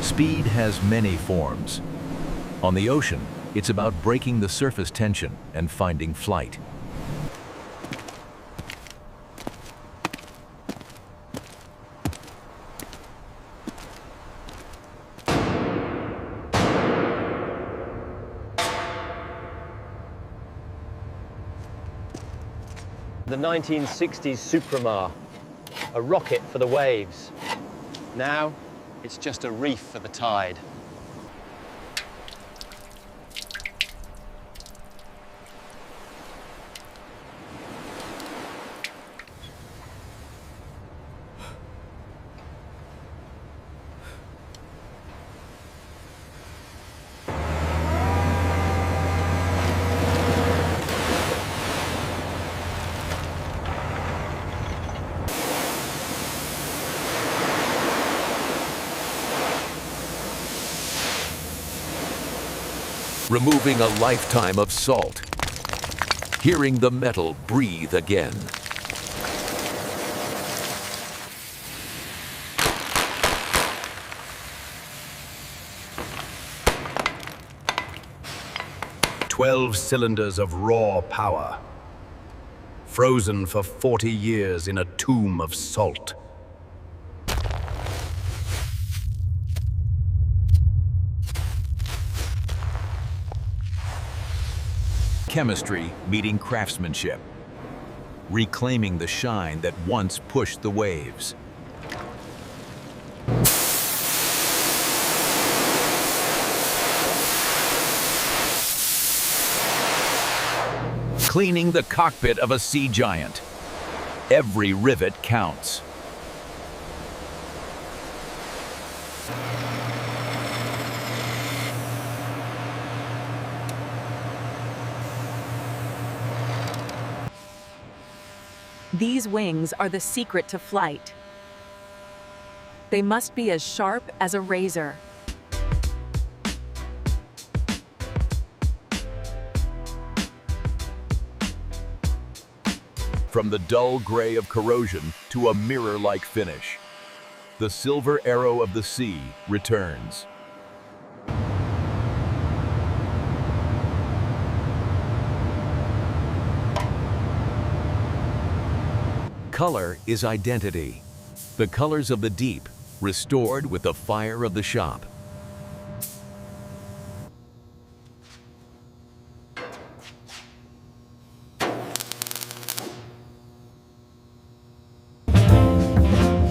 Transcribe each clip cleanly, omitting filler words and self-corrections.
Speed has many forms. On the ocean, it's about breaking the surface tension and finding flight. The 1960s Supramar, a rocket for the waves. Now, it's just a reef for the tide. Removing a lifetime of salt. Hearing the metal breathe again. "12 cylinders of raw power, frozen for 40 years in a tomb of salt." Chemistry meeting craftsmanship, reclaiming the shine that once pushed the waves. Cleaning the cockpit of a sea giant. Every rivet counts. These wings are the secret to flight. They must be as sharp as a razor. From the dull gray of corrosion to a mirror-like finish, the silver arrow of the sea returns. Color is identity. The colors of the deep, restored with the fire of the shop.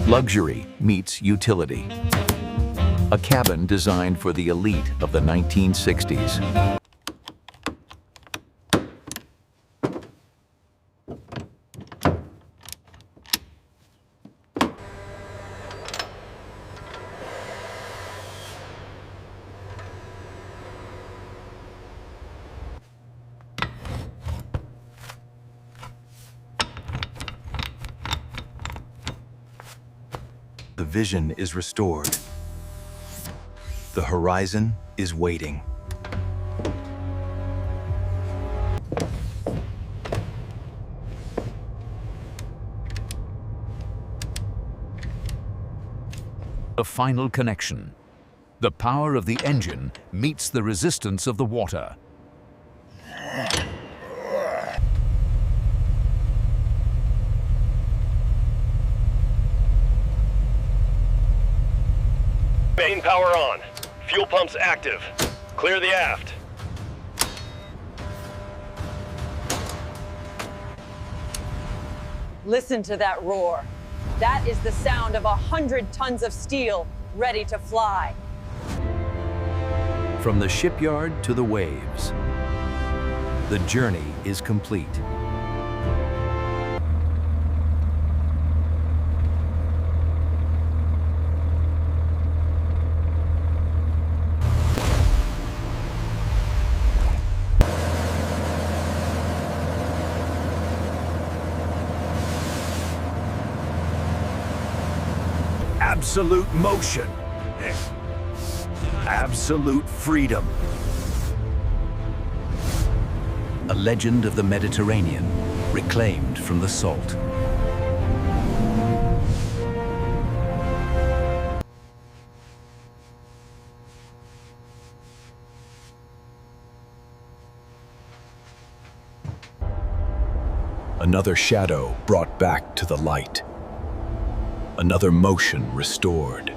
Luxury meets utility. A cabin designed for the elite of the 1960s. The vision is restored. The horizon is waiting. A final connection. The power of the engine meets the resistance of the water. Main power on. Fuel pumps active. Clear the aft. Listen to that roar. That is the sound of 100 tons of steel ready to fly. From the shipyard to the waves, the journey is complete. Absolute motion. Absolute freedom. A legend of the Mediterranean, reclaimed from the salt. Another shadow brought back to the light. Another motion restored.